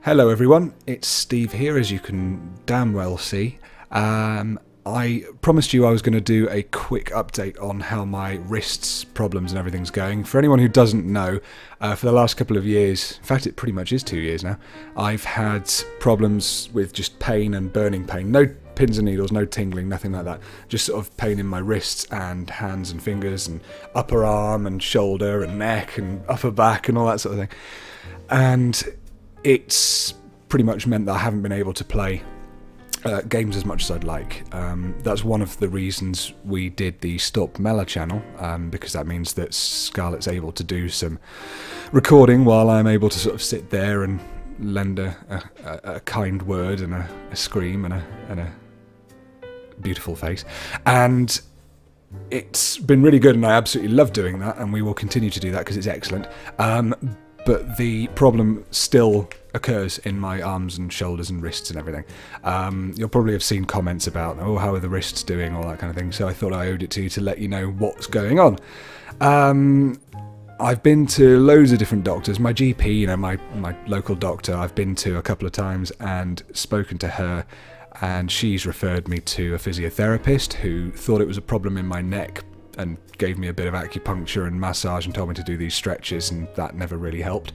Hello everyone, it's Steve here, as you can damn well see. I promised you I was going to do a quick update on how my wrists problems and everything's going. For anyone who doesn't know, for the last couple of years, in fact it pretty much is 2 years now, I've had problems with just pain and burning pain. No pins and needles, no tingling, nothing like that. Just sort of pain in my wrists and hands and fingers and upper arm and shoulder and neck and upper back and all that sort of thing. And it's pretty much meant that I haven't been able to play games as much as I'd like. That's one of the reasons we did the Storpey channel, because that means that Scarlett's able to do some recording while I'm able to sort of sit there and lend a kind word and a scream and a beautiful face. And it's been really good, and I absolutely love doing that, and we will continue to do that because it's excellent. But the problem still occurs in my arms and shoulders and wrists and everything. You'll probably have seen comments about, oh, how are the wrists doing, all that kind of thing, so I thought I owed it to you to let you know what's going on. I've been to loads of different doctors. My GP, you know, my local doctor, I've been to a couple of times and spoken to her, and she's referred me to a physiotherapist who thought it was a problem in my neck and gave me a bit of acupuncture and massage and told me to do these stretches, and that never really helped.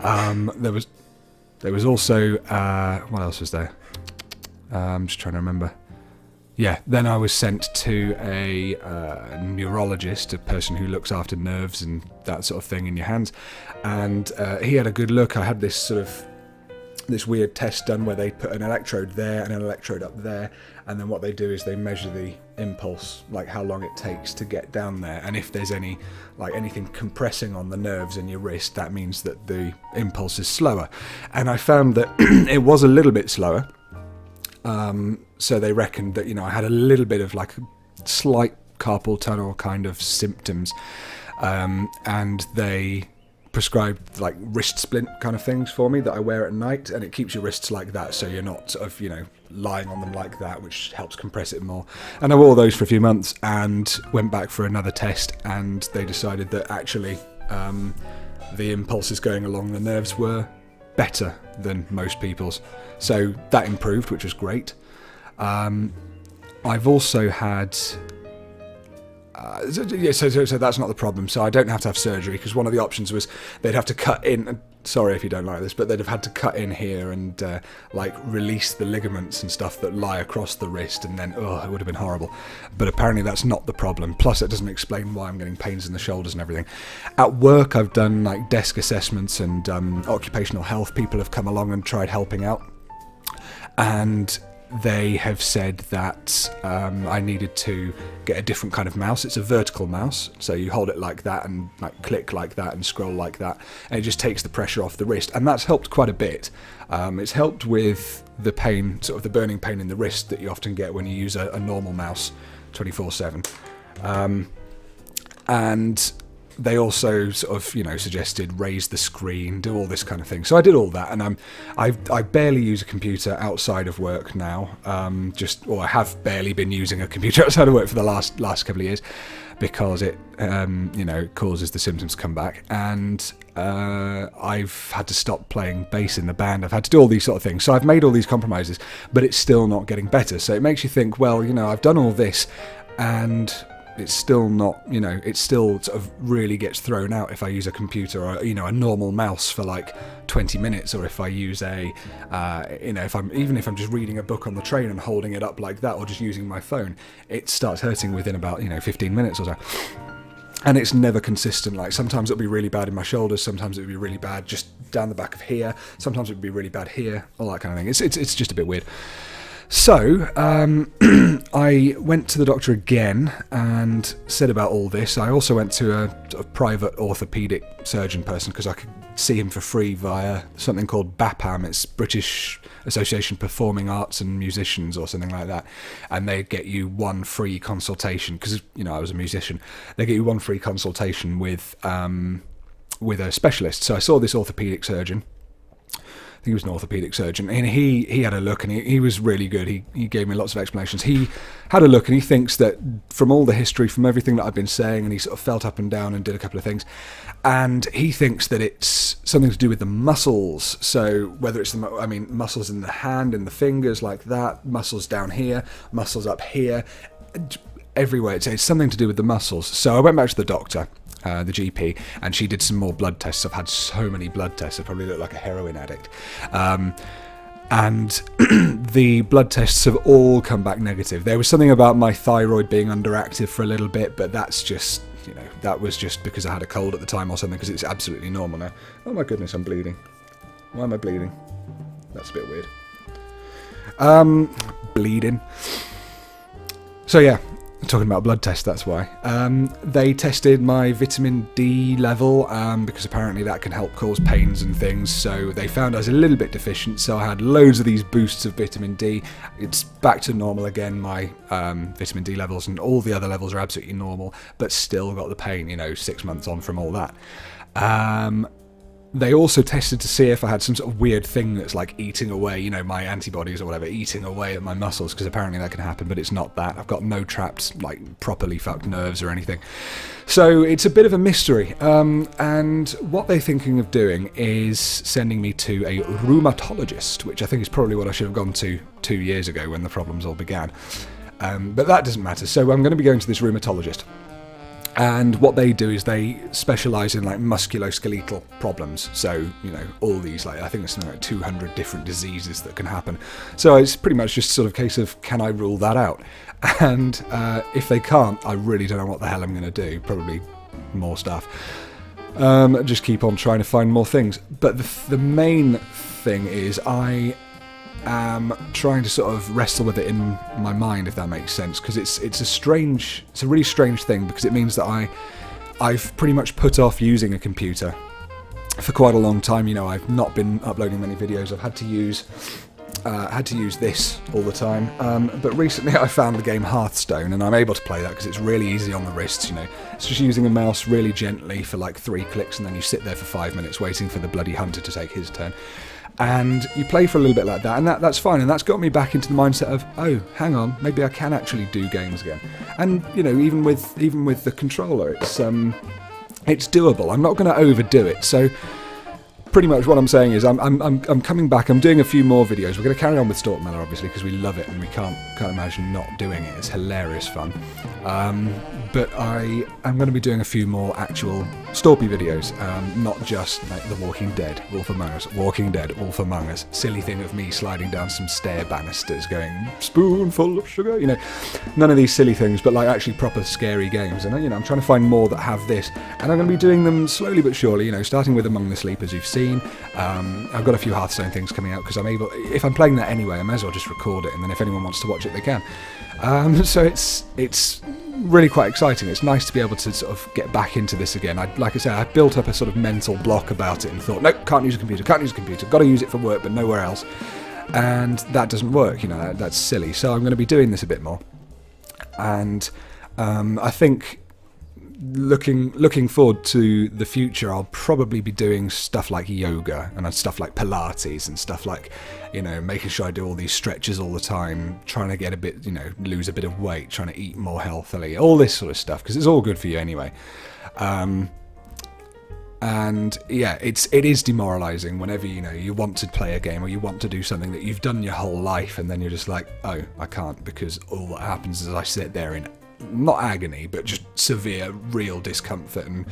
There was also what else was there? I'm just trying to remember. Yeah, then I was sent to a neurologist, a person who looks after nerves and that sort of thing in your hands, and he had a good look. I had this weird test done where they put an electrode there and an electrode up there, and then what they do is they measure the impulse, like how long it takes to get down there, and if there's anything compressing on the nerves in your wrist, that means that the impulse is slower. And I found that it was a little bit slower, so they reckoned that, you know, I had a little bit of like slight carpal tunnel kind of symptoms, and they prescribed like wrist splint kind of things for me that I wear at night, and it keeps your wrists like that, so you're not sort of, you know, lying on them like that, which helps compress it more. And I wore those for a few months and went back for another test, and they decided that actually the impulses going along the nerves were better than most people's, so that improved, which was great. I've also had so that's not the problem, so I don't have to have surgery, because one of the options was they'd have to cut in, sorry if you don't like this, but they'd have had to cut in here and like release the ligaments and stuff that lie across the wrist, and then, oh, it would have been horrible. But apparently that's not the problem, plus it doesn't explain why I'm getting pains in the shoulders and everything. At work I've done like desk assessments and occupational health people have come along and tried helping out, and they have said that I needed to get a different kind of mouse. It's a vertical mouse, so you hold it like that and like click like that and scroll like that, and it just takes the pressure off the wrist, and that's helped quite a bit. It's helped with the pain, sort of the burning pain in the wrist that you often get when you use a normal mouse 24/7. And they also sort of, you know, suggested raise the screen, do all this kind of thing. So I did all that, and I barely use a computer outside of work now. I have barely been using a computer outside of work for the last couple of years, because it you know, causes the symptoms to come back. And I've had to stop playing bass in the band. I've had to do all these sort of things. So I've made all these compromises, but it's still not getting better. So it makes you think, well, you know, I've done all this, and it's still not, you know, it still sort of really gets thrown out if I use a computer or, you know, a normal mouse for like 20 minutes, or if I use a, you know, even if I'm just reading a book on the train and holding it up like that, or just using my phone, it starts hurting within about, you know, 15 minutes or so. And it's never consistent. Like sometimes it'll be really bad in my shoulders, sometimes it'll be really bad just down the back of here, sometimes it'll be really bad here, all that kind of thing. It's just a bit weird. So, I went to the doctor again and said about all this. I also went to a sort of private orthopaedic surgeon person, because I could see him for free via something called BAPAM. It's British Association of Performing Arts and Musicians or something like that. And they get you one free consultation, because, you know, I was a musician. They get you one free consultation with a specialist. So I saw this orthopaedic surgeon think he was an orthopedic surgeon, and he had a look, and he was really good. He gave me lots of explanations. He had a look, and he thinks that from all the history, from everything that I've been saying, and he sort of felt up and down and did a couple of things, and he thinks that it's something to do with the muscles. So whether it's muscles in the hand, in the fingers, like that, muscles down here, muscles up here, everywhere. It's something to do with the muscles. So I went back to the doctor, the GP, and she did some more blood tests. I've had so many blood tests, I probably look like a heroin addict. And the blood tests have all come back negative. There was something about my thyroid being underactive for a little bit, but that's just, you know, that was just because I had a cold at the time or something, because it's absolutely normal now. Oh my goodness, I'm bleeding. Why am I bleeding? That's a bit weird. Bleeding. So yeah, talking about blood tests, that's why. They tested my vitamin D level, because apparently that can help cause pains and things, so they found I was a little bit deficient, so I had loads of these boosts of vitamin D. It's back to normal again, my vitamin D levels, and all the other levels are absolutely normal, but still got the pain, you know, 6 months on from all that. They also tested to see if I had some sort of weird thing that's like eating away, you know, my antibodies or whatever, eating away at my muscles, because apparently that can happen, but it's not that. I've got no trapped, like, properly fucked nerves or anything. So it's a bit of a mystery. And what they're thinking of doing is sending me to a rheumatologist, which I think is probably what I should have gone to 2 years ago when the problems all began. But that doesn't matter. So I'm going to be going to this rheumatologist. And what they do is they specialise in like musculoskeletal problems. So, you know, all these, like, I think there's something like 200 different diseases that can happen. So it's pretty much just sort of a case of, can I rule that out? And if they can't, I really don't know what the hell I'm going to do. Probably more stuff. Just keep on trying to find more things. But the main thing is I am trying to sort of wrestle with it in my mind, if that makes sense, because it's a really strange thing, because it means that I've pretty much put off using a computer for quite a long time. You know, I've not been uploading many videos. I've had to use this all the time, but recently I found the game Hearthstone, and I'm able to play that because it's really easy on the wrists. You know, it's just using a mouse really gently for like 3 clicks, and then you sit there for 5 minutes waiting for the bloody hunter to take his turn. And you play for a little bit like that, and that's fine, and that's got me back into the mindset of, oh, hang on, maybe I can actually do games again. And you know, even with the controller, it's doable. I'm not going to overdo it. So pretty much what I'm saying is I'm coming back. I'm doing a few more videos. We're going to carry on with Storpey, obviously, because we love it and we can't imagine not doing it. It's hilarious fun. But I am going to be doing a few more actual Storpey videos, not just like The Walking Dead, Wolf Among Us, Walking Dead, Wolf Among Us, silly thing of me sliding down some stair banisters going, spoonful of sugar, you know, none of these silly things, but like actually proper scary games. And you know, I'm trying to find more that have this, and I'm going to be doing them slowly but surely, you know, starting with Among the Sleep, as you've seen. I've got a few Hearthstone things coming out, because I'm able, if I'm playing that anyway, I may as well just record it, and then if anyone wants to watch it, they can. So it's really quite exciting. It's nice to be able to sort of get back into this again. Like I said, I built up a sort of mental block about it and thought, nope, can't use a computer, got to use it for work, but nowhere else. And that doesn't work, you know, that's silly. So I'm going to be doing this a bit more. And I think looking forward to the future, I'll probably be doing stuff like yoga and stuff like Pilates and stuff like, you know, making sure I do all these stretches all the time, trying to get a bit, you know, lose a bit of weight, trying to eat more healthily, all this sort of stuff, because it's all good for you anyway. And yeah, it is demoralizing whenever, you know, you want to play a game or you want to do something that you've done your whole life, and then you're just like, oh, I can't, because all that happens is I sit there in not agony, but just severe, real discomfort and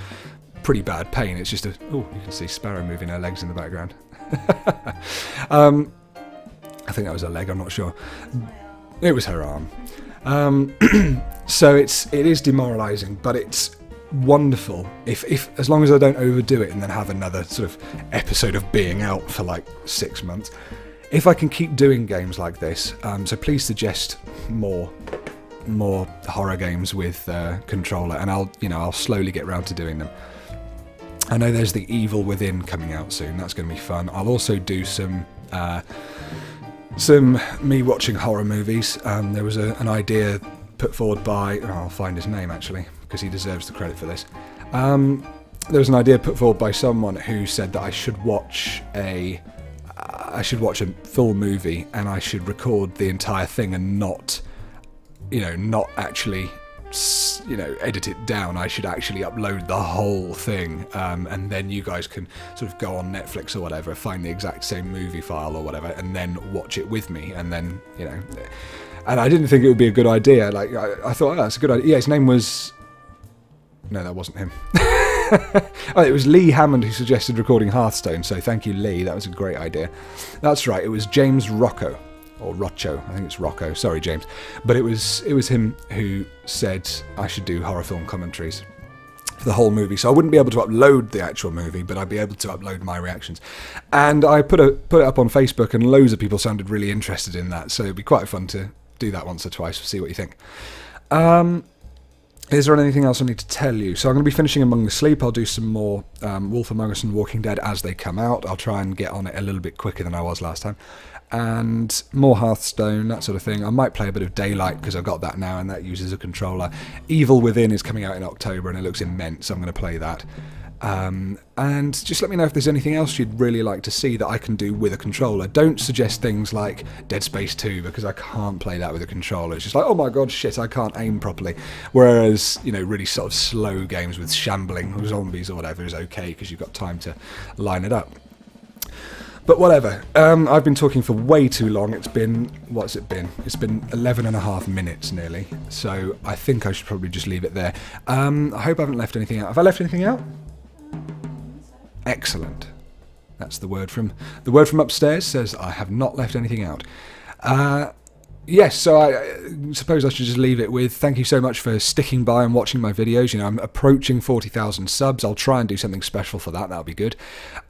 pretty bad pain. It's just oh, you can see Sparrow moving her legs in the background. I think that was her leg, I'm not sure. It was her arm. So it is demoralising, but it's wonderful if as long as I don't overdo it and then have another sort of episode of being out for like 6 months. If I can keep doing games like this, so please suggest more horror games with controller, and I'll slowly get round to doing them. I know there's The Evil Within coming out soon. That's going to be fun. I'll also do some me watching horror movies. There was an idea put forward by, I'll find his name actually, because he deserves the credit for this. There was an idea put forward by someone who said that I should watch a I should watch a full movie and I should record the entire thing and not, not actually, edit it down. I should actually upload the whole thing, and then you guys can sort of go on Netflix or whatever, find the exact same movie file or whatever, and then watch it with me, and then, and I didn't think it would be a good idea. Like, I thought, oh, that's a good idea. Yeah, his name was... No, that wasn't him. Oh, it was Lee Hammond who suggested recording Hearthstone, so thank you, Lee. That was a great idea. That's right, it was James Rocco. Or Rocho, I think it's Rocco. Sorry, James. But it was him who said I should do horror film commentaries for the whole movie. So I wouldn't be able to upload the actual movie, but I'd be able to upload my reactions. And I put it up on Facebook, and loads of people sounded really interested in that. So it'd be quite fun to do that once or twice, see what you think. Is there anything else I need to tell you? So I'm going to be finishing Among the Sleep. I'll do some more Wolf Among Us and Walking Dead as they come out. I'll try and get on it a little bit quicker than I was last time. And more Hearthstone, that sort of thing. I might play a bit of Daylight because I've got that now and that uses a controller. Evil Within is coming out in October and it looks immense, so I'm going to play that. And just let me know if there's anything else you'd really like to see that I can do with a controller. Don't suggest things like Dead Space 2 because I can't play that with a controller. It's just like, oh my god, shit, I can't aim properly. Whereas, really sort of slow games with shambling zombies or whatever is okay because you've got time to line it up. But whatever, I've been talking for way too long. It's been, what's it been? It's been 11.5 minutes nearly, so I think I should probably just leave it there. I hope I haven't left anything out. Have I left anything out? Excellent. That's the word from upstairs says I have not left anything out. Yes, so I suppose I should just leave it with thank you so much for sticking by and watching my videos. I'm approaching 40,000 subs. I'll try and do something special for that. That'll be good.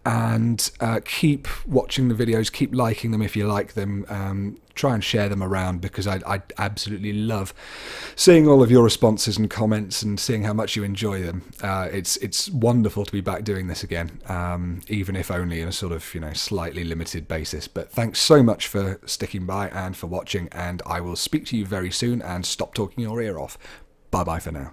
And keep watching the videos. Keep liking them if you like them. Try and share them around because I absolutely love seeing all of your responses and comments and seeing how much you enjoy them. It's wonderful to be back doing this again, even if only in a sort of slightly limited basis. But thanks so much for sticking by and for watching, and I will speak to you very soon. And stop talking your ear off. Bye bye for now.